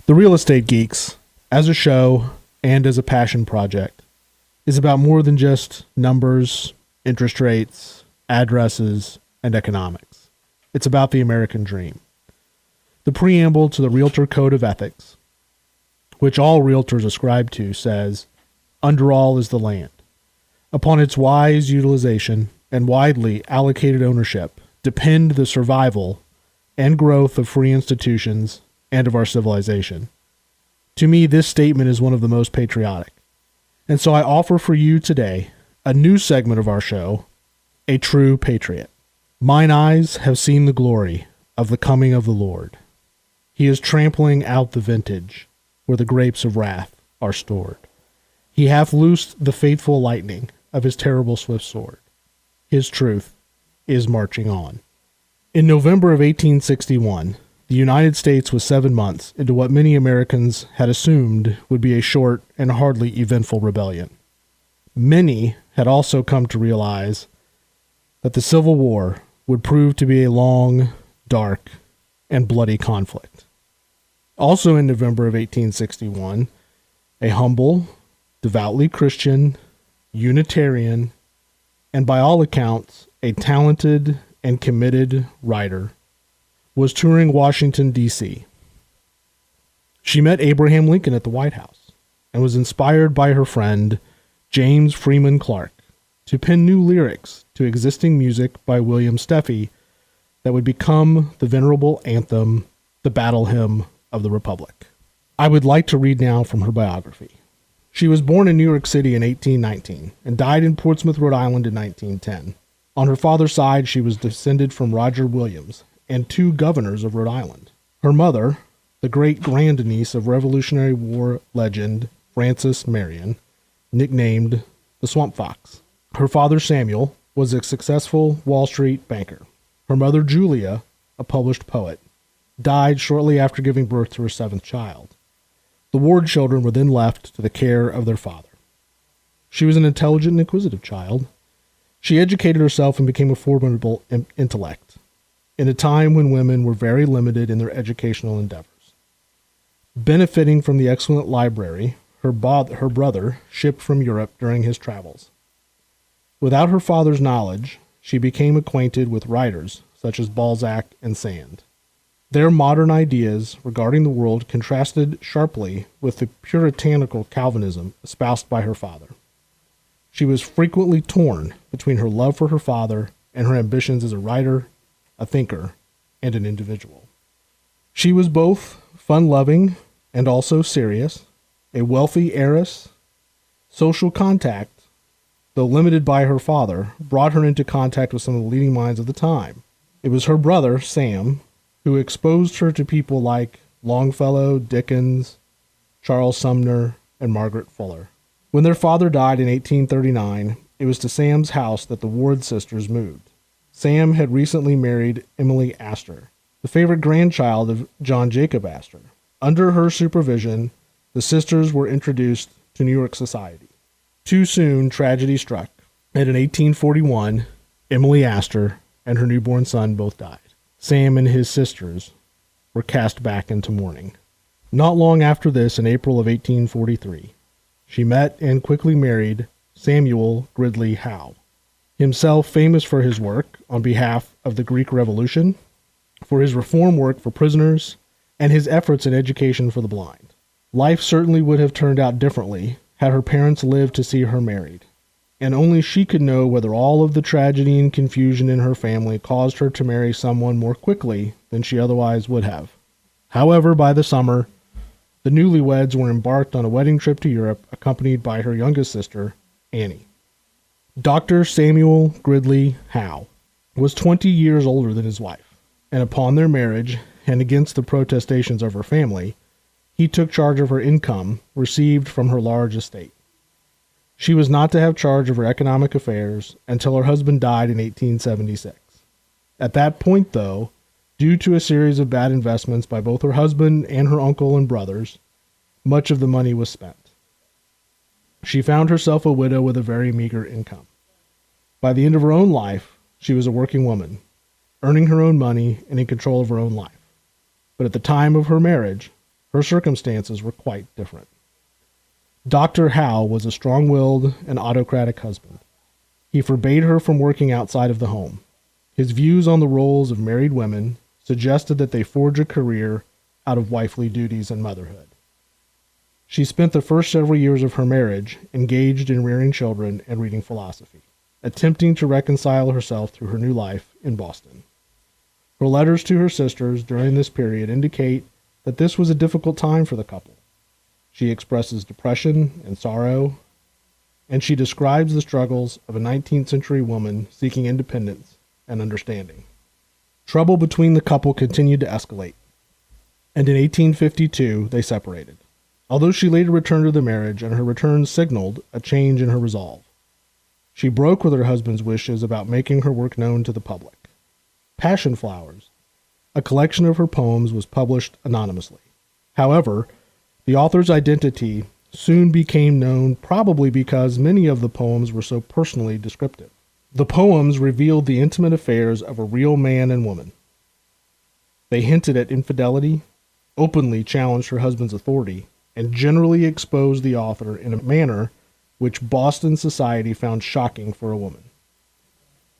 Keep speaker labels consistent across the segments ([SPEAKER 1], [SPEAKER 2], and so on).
[SPEAKER 1] The Real Estate Geeks, as a show and as a passion project, is about more than just numbers, interest rates, addresses, and economics. It's about the American dream. The preamble to the Realtor Code of Ethics, which all realtors ascribe to, says, "Under all is the land. Upon its wise utilization and widely allocated ownership depend the survival and growth of free institutions and of our civilization." To me, this statement is one of the most patriotic. And so I offer for you today a new segment of our show, A True Patriot. Mine eyes have seen the glory of the coming of the Lord. He is trampling out the vintage where the grapes of wrath are stored. He hath loosed the faithful lightning of his terrible swift sword. His truth is marching on. In November of 1861, the United States was 7 months into what many Americans had assumed would be a short and hardly eventful rebellion. Many had also come to realize that the Civil War would prove to be a long, dark, and bloody conflict. Also in November of 1861, a humble, devoutly Christian, Unitarian, and by all accounts, a talented and committed writer was touring Washington, D.C. She met Abraham Lincoln at the White House and was inspired by her friend, James Freeman Clarke, to pen new lyrics to existing music by William Steffi that would become the venerable anthem, the battle hymn of the Republic. I would like to read now from her biography. She was born in New York City in 1819 and died in Portsmouth, Rhode Island in 1910. On her father's side, she was descended from Roger Williams and 2 governors of Rhode Island. Her mother, the great-grandniece of Revolutionary War legend Francis Marion, nicknamed the Swamp Fox. Her father, Samuel, was a successful Wall Street banker. Her mother, Julia, a published poet, died shortly after giving birth to her 7th child. The Ward children were then left to the care of their father. She was an intelligent and inquisitive child. She educated herself and became a formidable intellect in a time when women were very limited in their educational endeavors. Benefiting from the excellent library her brother shipped from Europe during his travels. Without her father's knowledge, she became acquainted with writers such as Balzac and Sand. Their modern ideas regarding the world contrasted sharply with the puritanical Calvinism espoused by her father. She was frequently torn between her love for her father and her ambitions as a writer, a thinker, and an individual. She was both fun-loving and also serious, a wealthy heiress. Social contact, though limited by her father, brought her into contact with some of the leading minds of the time. It was her brother, Sam, who exposed her to people like Longfellow, Dickens, Charles Sumner, and Margaret Fuller. When their father died in 1839, it was to Sam's house that the Ward sisters moved. Sam had recently married Emily Astor, the favorite grandchild of John Jacob Astor. Under her supervision, the sisters were introduced to New York society. Too soon, tragedy struck, and in 1841, Emily Astor and her newborn son both died. Sam and his sisters were cast back into mourning. Not long after this, in April of 1843, she met and quickly married Samuel Gridley Howe, himself famous for his work on behalf of the Greek Revolution, for his reform work for prisoners, and his efforts in education for the blind. Life certainly would have turned out differently had her parents lived to see her married, and only she could know whether all of the tragedy and confusion in her family caused her to marry someone more quickly than she otherwise would have. However, by the summer, the newlyweds were embarked on a wedding trip to Europe, accompanied by her youngest sister, Annie. Dr. Samuel Gridley Howe was 20 years older than his wife, and upon their marriage, and against the protestations of her family, he took charge of her income received from her large estate. She was not to have charge of her economic affairs until her husband died in 1876. At that point, though, due to a series of bad investments by both her husband and her uncle and brothers, much of the money was spent. She found herself a widow with a very meager income. By the end of her own life, she was a working woman, earning her own money and in control of her own life. But at the time of her marriage, her circumstances were quite different. Dr. Howe was a strong-willed and autocratic husband. He forbade her from working outside of the home. His views on the roles of married women suggested that they forge a career out of wifely duties and motherhood. She spent the first several years of her marriage engaged in rearing children and reading philosophy, attempting to reconcile herself to her new life in Boston. Her letters to her sisters during this period indicate that this was a difficult time for the couple. She expresses depression and sorrow, and she describes the struggles of a 19th century woman seeking independence and understanding. Trouble between the couple continued to escalate, and in 1852 they separated, although she later returned to the marriage, and her return signaled a change in her resolve. She broke with her husband's wishes about making her work known to the public. Passion Flowers, a collection of her poems, was published anonymously. However, the author's identity soon became known, probably because many of the poems were so personally descriptive. The poems revealed the intimate affairs of a real man and woman. They hinted at infidelity, openly challenged her husband's authority, and generally exposed the author in a manner which Boston society found shocking for a woman.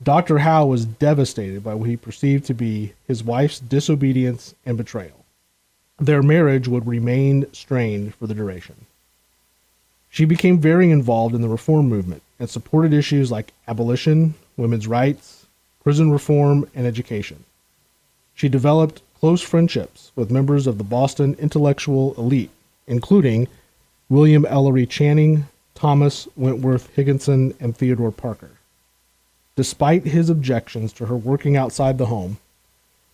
[SPEAKER 1] Dr. Howe was devastated by what he perceived to be his wife's disobedience and betrayal. Their marriage would remain strained for the duration. She became very involved in the reform movement and supported issues like abolition, women's rights, prison reform, and education. She developed close friendships with members of the Boston intellectual elite, including William Ellery Channing, Thomas Wentworth Higginson, and Theodore Parker. Despite his objections to her working outside the home,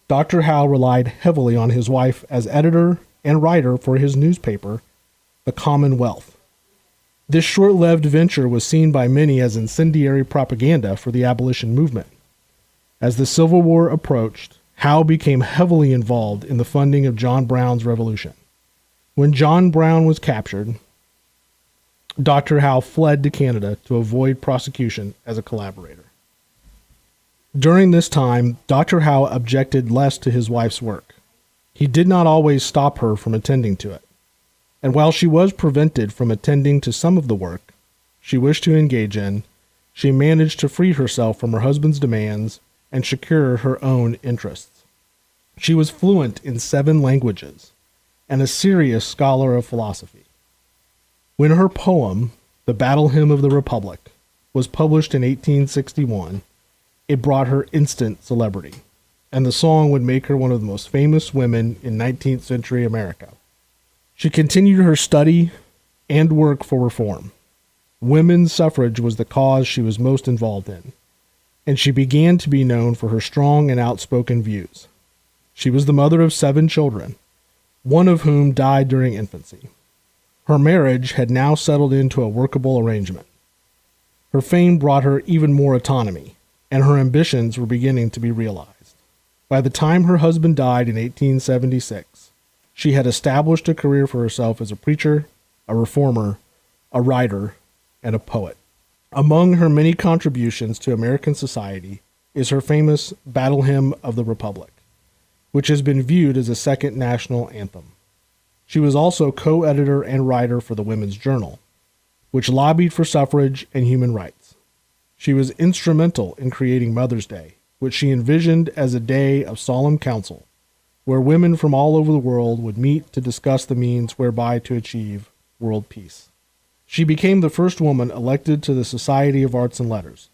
[SPEAKER 1] Dr. Howe relied heavily on his wife as editor and writer for his newspaper, The Commonwealth. This short-lived venture was seen by many as incendiary propaganda for the abolition movement. As the Civil War approached, Howe became heavily involved in the funding of John Brown's revolution. When John Brown was captured, Dr. Howe fled to Canada to avoid prosecution as a collaborator. During this time, Dr. Howe objected less to his wife's work. He did not always stop her from attending to it. And while she was prevented from attending to some of the work she wished to engage in, she managed to free herself from her husband's demands and secure her own interests. She was fluent in 7 languages and a serious scholar of philosophy. When her poem, The Battle Hymn of the Republic, was published in 1861, it brought her instant celebrity, and the song would make her one of the most famous women in 19th century America. She continued her study and work for reform. Women's suffrage was the cause she was most involved in, and she began to be known for her strong and outspoken views. She was the mother of 7 children, one of whom died during infancy. Her marriage had now settled into a workable arrangement. Her fame brought her even more autonomy, and her ambitions were beginning to be realized. By the time her husband died in 1876, she had established a career for herself as a preacher, a reformer, a writer, and a poet. Among her many contributions to American society is her famous Battle Hymn of the Republic, which has been viewed as a second national anthem. She was also co-editor and writer for the Women's Journal, which lobbied for suffrage and human rights. She was instrumental in creating Mother's Day, which she envisioned as a day of solemn council, where women from all over the world would meet to discuss the means whereby to achieve world peace. She became the first woman elected to the Society of Arts and Letters,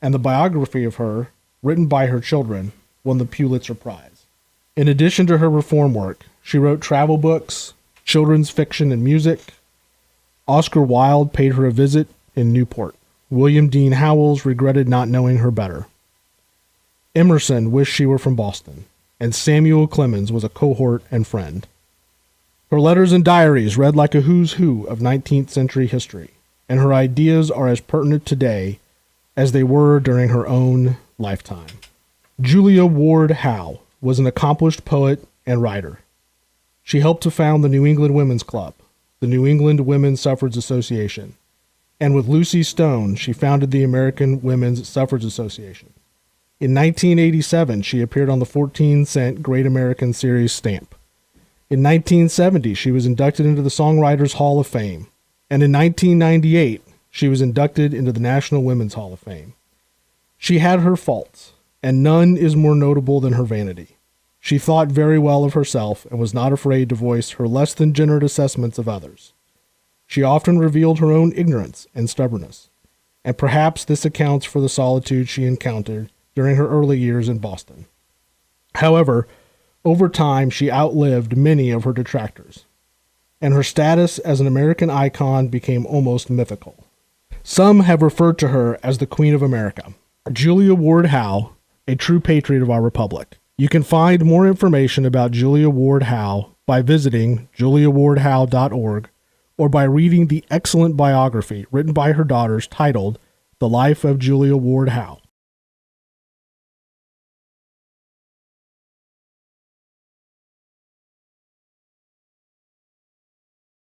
[SPEAKER 1] and the biography of her, written by her children, won the Pulitzer Prize. In addition to her reform work, she wrote travel books, children's fiction and music. Oscar Wilde paid her a visit in Newport. William Dean Howells regretted not knowing her better. Emerson wished she were from Boston, and Samuel Clemens was a cohort and friend. Her letters and diaries read like a who's who of 19th century history, and her ideas are as pertinent today as they were during her own lifetime. Julia Ward Howe was an accomplished poet and writer. She helped to found the New England Women's Club, the New England Women's Suffrage Association, and with Lucy Stone, she founded the American Women's Suffrage Association. In 1987, she appeared on the 14-cent Great American Series stamp. In 1970, she was inducted into the Songwriters Hall of Fame. And in 1998, she was inducted into the National Women's Hall of Fame. She had her faults, and none is more notable than her vanity. She thought very well of herself and was not afraid to voice her less than generous assessments of others. She often revealed her own ignorance and stubbornness, and perhaps this accounts for the solitude she encountered during her early years in Boston. However, over time, she outlived many of her detractors, and her status as an American icon became almost mythical. Some have referred to her as the Queen of America. Julia Ward Howe, a true patriot of our republic. You can find more information about Julia Ward Howe by visiting juliawardhowe.org or by reading the excellent biography written by her daughters titled The Life of Julia Ward Howe.